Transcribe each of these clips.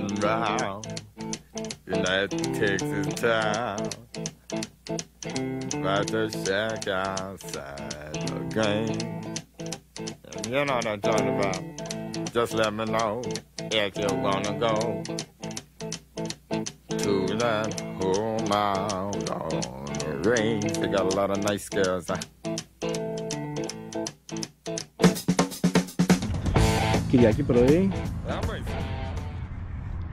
riding round United Texas town, about to shack outside the game. You know what I'm talking about. Just let me know if you wanna go to that home out on the range. They got a lot of nice girls. Κυριακή πρωί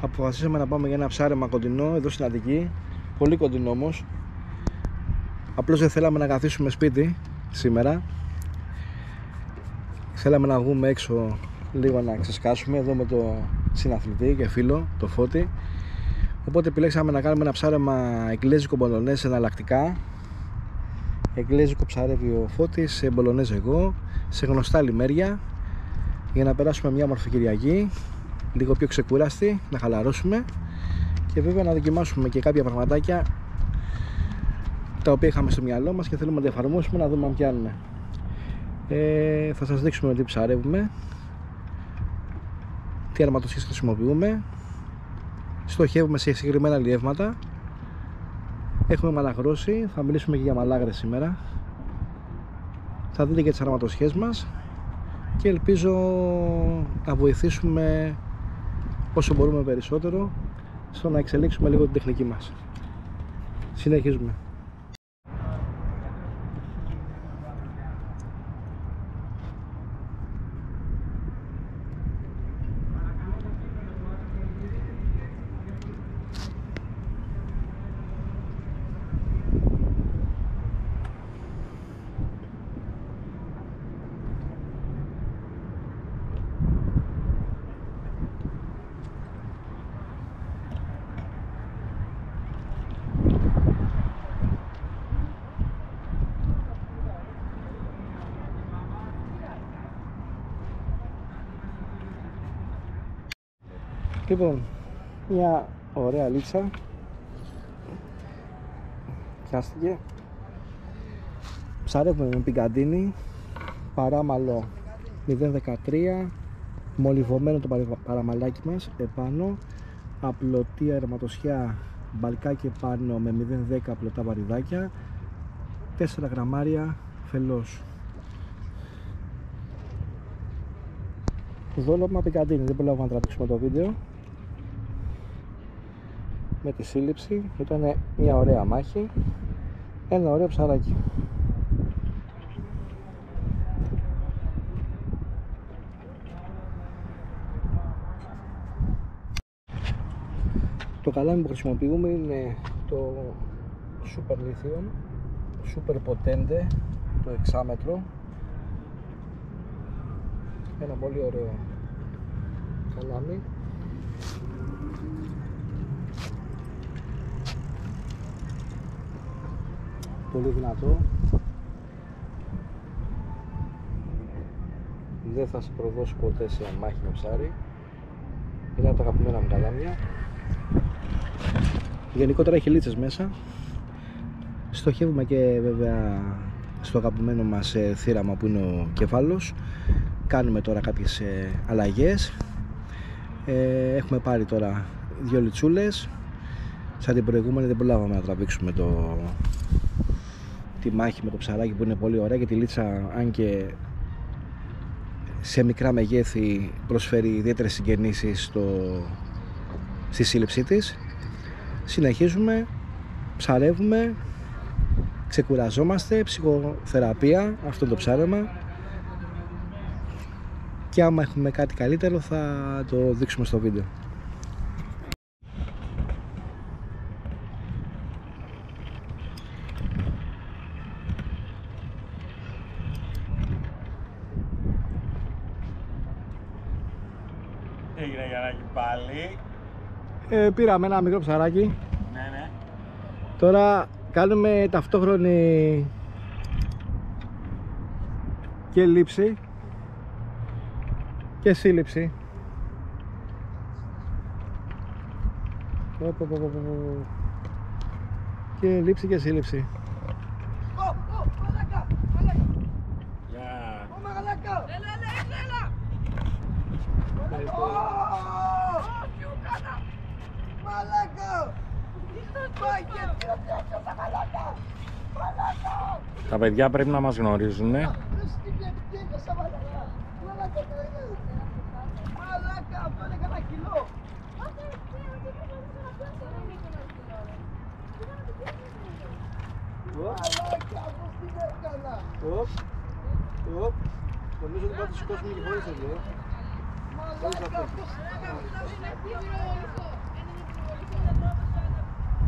αποφασίσαμε να πάμε για ένα ψάρεμα κοντινό εδώ στην Αττική. Πολύ κοντινό όμως. Απλώς δεν θέλαμε να καθίσουμε σπίτι σήμερα. Θέλαμε να βγούμε έξω λίγο να ξεσκάσουμε εδώ με το συναθλητή και φίλο, το Φώτη. Οπότε επιλέξαμε να κάνουμε ένα ψάρεμα εγγλέζικο μπολονές εναλλακτικά. Εγγλέζικο ψαρεύει ο Φώτης, σε μπολονές εγώ, σε γνωστά λιμέρια, για να περάσουμε μια όμορφη Κυριακή, λίγο πιο ξεκούραστη, να χαλαρώσουμε και βέβαια να δοκιμάσουμε και κάποια πραγματάκια τα οποία είχαμε στο μυαλό μας και θέλουμε να τα εφαρμόσουμε, να δούμε αν πιάνουν. Θα σας δείξουμε τι ψαρεύουμε, τι αρματοσχέσεις χρησιμοποιούμε, στοχεύουμε σε συγκεκριμένα αλλιεύματα. Έχουμε μαλαγρώσει, θα μιλήσουμε και για μαλάγρες σήμερα. Θα δείτε και τις αρματοσχέσεις μας και ελπίζω να βοηθήσουμε όσο μπορούμε περισσότερο στο να εξελίξουμε λίγο την τεχνική μας. Συνεχίζουμε. Λοιπόν, μια ωραία λίτσα πιάστηκε. Ψαρεύουμε με πικαντίνι, παράμαλο 0,13, μολυβωμένο το παραμαλάκι μας επάνω, απλωτή αρματοσιά μπαλκάκι επάνω με 0,10 απλωτά βαρυδάκια, 4 γραμμάρια φελός. Δόλωμα πικαντίνι, δεν προλάβουμε να τραβήξουμε το βίντεο. Με τη σύλληψη ήταν μια ωραία μάχη, ένα ωραίο ψαράκι. Το καλάμι που χρησιμοποιούμε είναι το Super Lithium, Super Potente, το 6μέτρο. Ένα πολύ ωραίο καλάμι. Πολύ δυνατό. Δεν θα σε προδώσει ποτέ σε μάχη με ψάρι. Είναι από τα αγαπημένα μου καλάμια. Γενικότερα έχει λίτσες μέσα. Στοχεύουμε και βέβαια στο αγαπημένο μας θύραμα που είναι ο κεφάλος. Κάνουμε τώρα κάποιες αλλαγές. Έχουμε πάρει τώρα 2 λιτσούλες. Σαν την προηγούμενη δεν προλάβαμε να τραβήξουμε τη μάχη με το ψαράκι που είναι πολύ ωραία, και τη λίτσα, αν και σε μικρά μεγέθη, προσφέρει ιδιαίτερες συγγενήσεις στη σύλληψή της. Συνεχίζουμε, ψαρεύουμε, ξεκουραζόμαστε, ψυχοθεραπεία, αυτό το ψάρεμα, και άμα έχουμε κάτι καλύτερο θα το δείξουμε στο βίντεο. Έγινε Γιαννάκη πάλι. Πήραμε ένα μικρό ψαράκι. Ναι. Τώρα κάνουμε ταυτόχρονη και λήψη και σύλληψη. Και λήψη και σύλληψη. Τα παιδιά πρέπει να μας γνωρίζουν. Νομίζω ότι πάτε σηκώσουμε και χωρίς εδώ.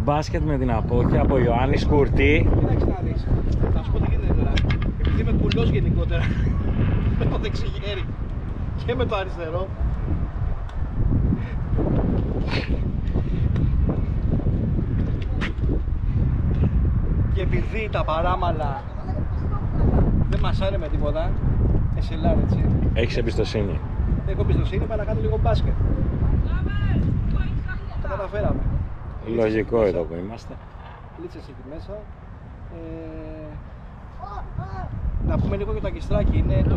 Μπάσκετ με την απόχεια από Ιωάννης Κουρτή. Κοίταξε να δεις. Θα σου πω τι γίνεται τώρα. Επειδή είμαι κουλός γενικότερα με το δεξιγέρι και με το αριστερό, και επειδή τα παράμαλα δεν μασάρε με τίποτα, SLR έτσι. Έχεις εμπιστοσύνη. Έχω εμπιστοσύνη, πάω να κάνω λίγο μπάσκετ. Τα καταφέραμε. Λογικό εδώ που είμαστε. Λίτσες εκεί μέσα. Να πούμε λίγο για το αγκιστράκι. Είναι το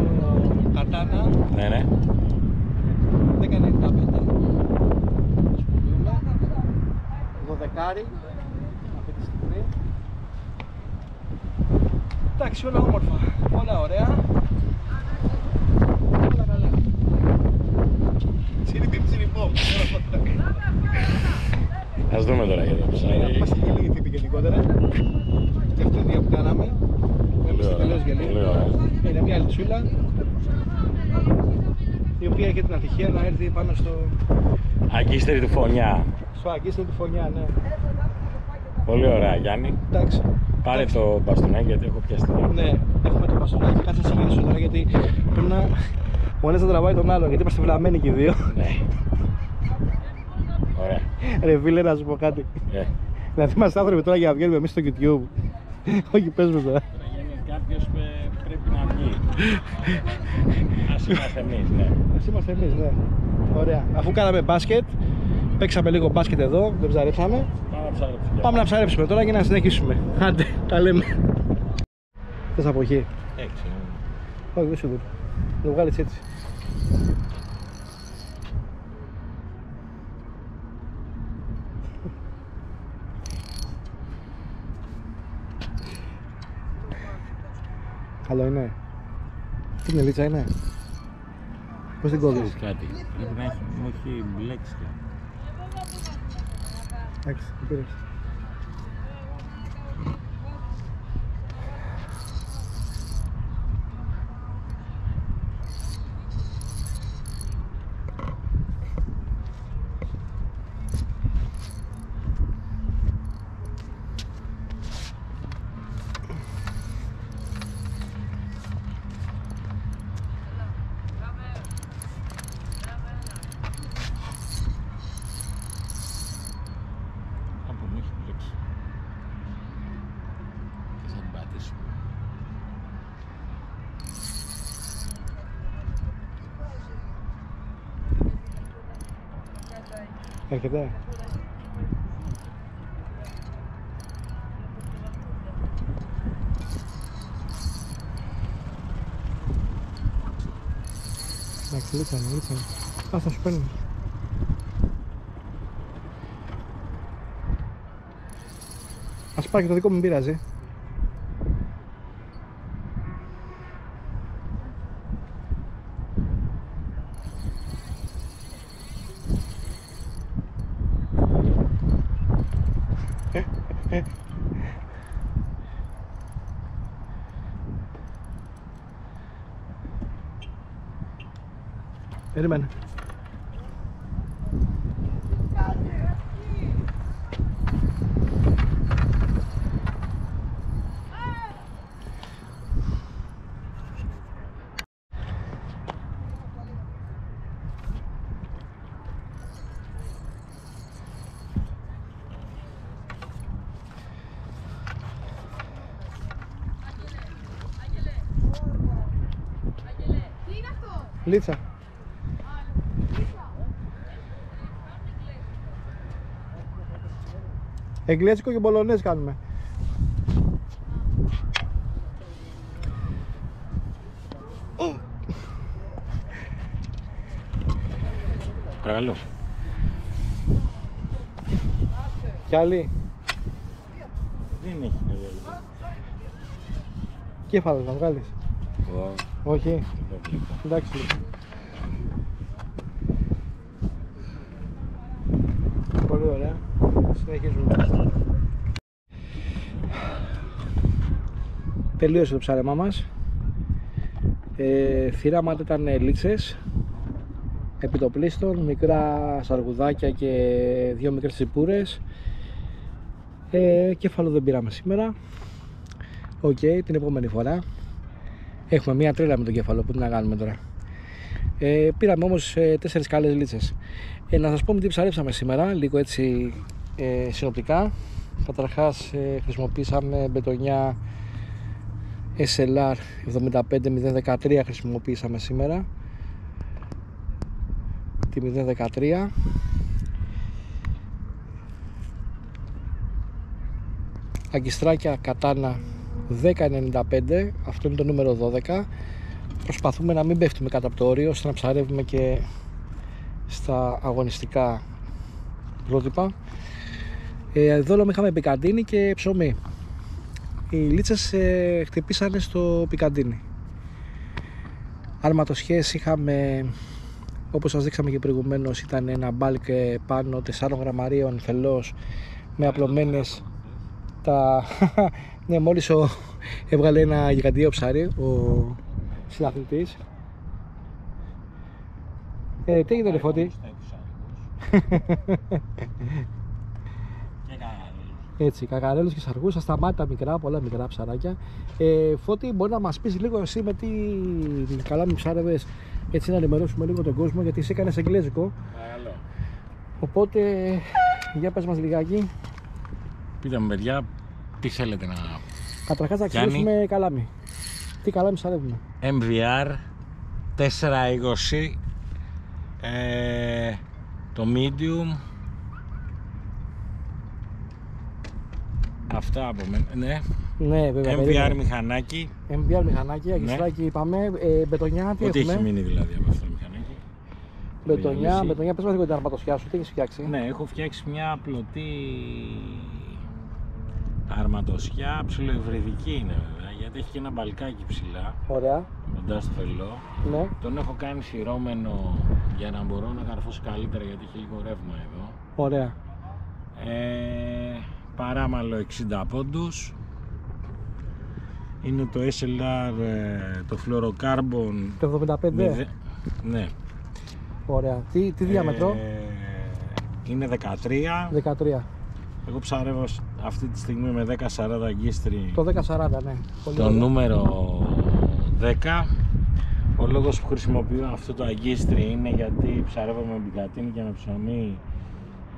Katana. Ναι, ναι. 1095. Σπουδούμε. 12. Αυτή τη στιγμή. Εντάξει, όλα όμορφα. Όλα ωραία. Όλα καλά. Τσιριπιμ. Ας δούμε τώρα για το ψάρι. Είμαστε και λίγοι τύποι γενικότερα. Και αυτό είναι που κάναμε. Είμαστε τελείως γελοί. Είναι μια λιτσούλα η οποία έχει την ατυχία να έρθει πάνω στο... Αγκίστερη του Φωνιά. Στο αγκίστερη του Φωνιά, ναι. Πολύ ωραία, Γιάννη. Εντάξει. Πάρε το μπαστούνάκι γιατί έχω πιαστεί. Ναι, έχουμε το μπαστούνάκι. Κάτσε να συγκεκρίσω τώρα γιατί πρέπει να... Ο ένας να τραβάει τον άλλον γιατί είμαστε βλαμμένοι και οι δύο. Ναι. Ωραία. Ρε φίλε, να σου πω κάτι. Δηλαδή είμαστε άνθρωποι τώρα για να βγαίνουμε εμείς στο YouTube. Όχι, πες μου τώρα. Κάποιος πρέπει να βγει. Ας είμαστε εμείς, ναι. Ας είμαστε εμείς, ναι. Ωραία. Αφού κάναμε μπάσκετ, παίξαμε λίγο μπάσκετ εδώ, δεν ψαρέψαμε. Πάμε να ψαρέψουμε τώρα και να συνεχίσουμε. Άντε, τα λέμε. Θες από εκεί? Έξι. Όχι, δεν σου δω. Το βγάλεις έτσι. Καλό είναι. Τι είναι, λίτσα είναι? Πώς την κόβεις? Κάτι. Πρέπει να έχει, μου έχει μπλέξει. Εντάξει, τι πήρες? Έρχεται. Εντάξει, λίτσανε. Ας θα σου παίρνει. Ας πάει και το δικό μου, μην πειράζει. Περίμενε. Λίτσα. Εγγλέζικο και μπολονές κάνουμε. Παρακαλώ. Κι άλλη. Δεν έχει καβέλα. Κέφαλος να βγάλεις. Όχι. Εντάξει λοιπόν. Πολύ ωραία. Συνεχίζουμε. Τελείωσε το ψάρεμά μας. Θύραματα ήταν λίτσες, επιτοπλίστων, μικρά σαργουδάκια και 2 μικρές τσιπούρες. Κέφαλο δεν πήραμε σήμερα. Οκ, την επόμενη φορά. Έχουμε μία τρέλα με το κέφαλο, που τι να κάνουμε τώρα. Πήραμε όμως 4 καλές λίτσες. Να σας πούμε τι ψαρέψαμε σήμερα, λίγο έτσι συνοπτικά. Καταρχάς χρησιμοποίησαμε μπετονιά SLR 75013 χρησιμοποίησαμε σήμερα. Τη 013. Αγκιστράκια Κατάνα 1095, αυτό είναι το νούμερο 12. Προσπαθούμε να μην πέφτουμε κάτω από το όριο, ώστε να ψαρεύουμε και στα αγωνιστικά πρότυπα. Δόλωμα είχαμε πικαντίνι και ψωμί. Οι λίτσες χτυπήσανε στο πικαντίνι. Αρματοσχές είχαμε, όπως σας δείξαμε και προηγουμένως, ήταν ένα μπάλκ πάνω 4 γραμμαρίων φελός με απλωμένες τα... ναι, μόλις έβγαλε ένα γιγαντιαίο ψάρι ο συναθλητής. Τι έγινε ρε Φώτη? Έτσι, κακαρέλους και σαργούς, ασταμάτητα μικρά, πολλά μικρά ψαράκια. Φώτη, μπορεί να μας πεις λίγο εσύ με τι καλά μου ψάρευες, έτσι να ενημερώσουμε λίγο τον κόσμο, γιατί εσύ έκανες εγγλέζικο. Οπότε, για πες μας λιγάκι. Πείτε μου παιδιά, τι θέλετε να... Καταρχάς να ξεκινήσουμε καλάμι. Τι καλάμι ψαρεύουμε? MVR 420, το medium. Αυτά από μένα, ναι. Ναι, βέβαια. MVR περίπου. Μηχανάκι. MVR μηχανάκι, αγκιστράκι, ναι. Είπαμε. Μπετονιά, τι ό,τι έχουμε? Έχει μείνει δηλαδή από αυτό το μηχανάκι. Μπετονιά, πες μας λίγο την αρματοσιά σου, τι έχεις φτιάξει? Ναι, έχω φτιάξει μια πλωτή αρματοσιά, ψιλοευρυδική είναι βέβαια, γιατί έχει και ένα μπαλκάκι ψηλά. Ωραία. Κοντά στο φελό. Ναι. Τον έχω κάνει σειρώμενο για να μπορώ να καρφώσω καλύτερα, γιατί έχει λίγο ρεύμα εδώ. Ωραία. Παράμαλο 60 πόντους. Είναι το SLR, το fluorocarbon. Το 75. Ναι. Ωραία. Τι διάμετρο? Είναι 13. 13. Εγώ ψαρεύω αυτή τη στιγμή με 1040 αγκίστρι. Το 1040, ναι. Το ωραία. Νούμερο 10. Ο λόγος που χρησιμοποιώ αυτό το αγκίστρι είναι γιατί ψαρεύω με μπικατίνι και με ψωμί.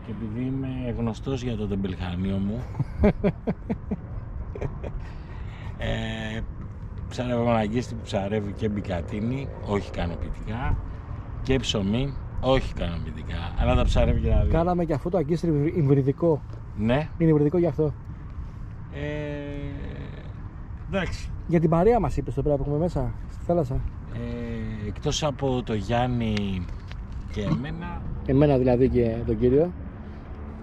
Και επειδή είμαι γνωστός για το τεμπελχανίο μου, ψαρεύω με αγκίστη που ψαρεύει και μπικατίνι, όχι ικανοποιητικά, και ψωμί, όχι ικανοποιητικά, αλλά τα ψαρεύει και τα δύο. Κάναμε και αυτό το αγκίστρι υβριδικό. Ναι. Είναι υβριδικό γι' αυτό. Εντάξει. Για την παρέα μας είπες το πρέπει να έχουμε μέσα, στη θάλασσα. Εκτός από το Γιάννη και εμένα. Εμένα δηλαδή και τον κύριο.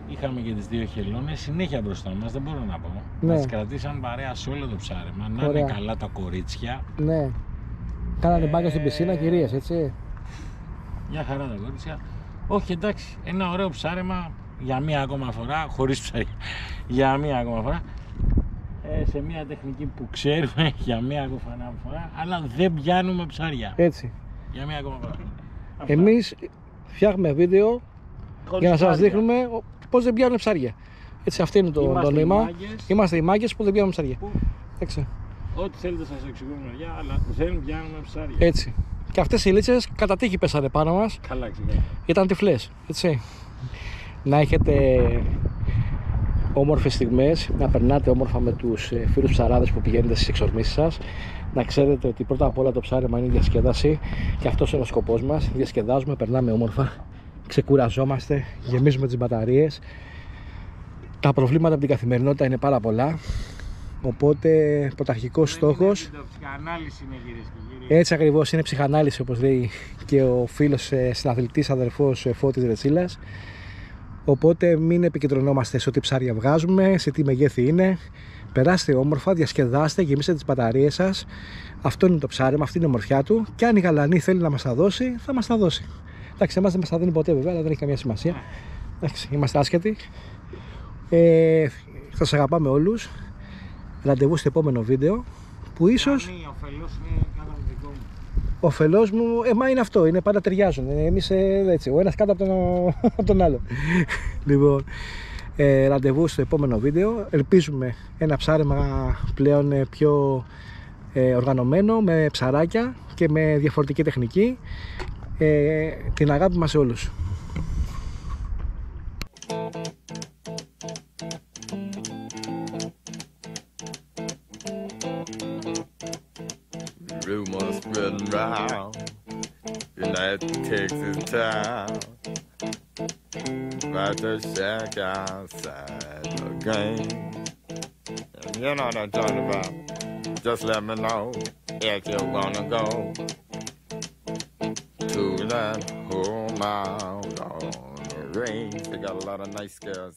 Είχαμε και τις 2 χελώνες συνέχεια μπροστά μας, δεν μπορώ να πω. Ναι. Μας κρατήσαν παρέα σε όλο το ψάρεμα, να είναι καλά τα κορίτσια. Ναι. Κάνανε μπάνια στην πισίνα, κυρίες, έτσι. Μια χαρά τα κορίτσια. Όχι, εντάξει, ένα ωραίο ψάρεμα για μία ακόμα φορά, χωρίς ψάρια, για μία ακόμα φορά. Σε μια τεχνική που ξέρουμε για μία ακόμα φορά, αλλά δεν πιάνουμε ψάρια. Έτσι. Για μία ακόμα φορά. Εμείς φτιάχνουμε βίντεο για να σας δείχνουμε πώς δεν πιάνουν ψάρια. Έτσι, αυτό είναι το νόημα. Είμαστε οι μάγκες που δεν πιάνουν ψάρια. Έτσι. Ό,τι θέλετε σας εξηγούμε, αλλά δεν πιάνουμε ψάρια. Έτσι. Και αυτές οι λίτσες κατά τύχη πέσανε πάνω μας. Καλά, ξεκάθαρα. Ήταν τυφλές. Έτσι. Να έχετε όμορφες στιγμές, να περνάτε όμορφα με τους φίλους ψαράδες που πηγαίνετε στις εξορμήσεις σας. Να ξέρετε ότι πρώτα απ' όλα το ψάρεμα είναι η διασκέδαση και αυτός είναι ο σκοπός μας. Διασκεδάζουμε, περνάμε όμορφα, ξεκουραζόμαστε, γεμίζουμε τις μπαταρίες. Τα προβλήματα από την καθημερινότητα είναι πάρα πολλά. Οπότε πρωταρχικός στόχος. Ψυχανάλυση είναι, κυρίες και κύριοι. Έτσι ακριβώς είναι ψυχανάλυση, όπως λέει και ο φίλος συναθλητής αδερφός Φώτης Ρετσίλας. Οπότε μην επικεντρωνόμαστε σε ό,τι ψάρια βγάζουμε, σε τι μεγέθη είναι. Περάστε όμορφα, διασκεδάστε, γεμίστε τις μπαταρίες σας. Αυτό είναι το ψάρεμα, αυτή είναι η ομορφιά του. Και αν η γαλανή θέλει να μας τα δώσει, θα μας τα δώσει. Εντάξει, εμάς δεν μας τα δίνει ποτέ βέβαια, αλλά δεν έχει καμία σημασία. Εντάξει, είμαστε άσχετοι. Θα σας αγαπάμε όλους. Ραντεβού στο επόμενο βίντεο που ίσως... Ο φελός μου, μα είναι αυτό, είναι πάντα ταιριάζουν. Εμείς έτσι, ο ένας κάτω από τον άλλο. Λοιπόν, ραντεβού στο επόμενο βίντεο. Ελπίζουμε ένα ψάρεμα πλέον πιο οργανωμένο, με ψαράκια και με διαφορετική τεχνική. Την αγάπη μας σε όλους. Rumors spreading round United Texas town about the shack outside the game. You know what I'm talking about. Just let me know if you wanna go to that home out on the range. They got a lot of nice girls.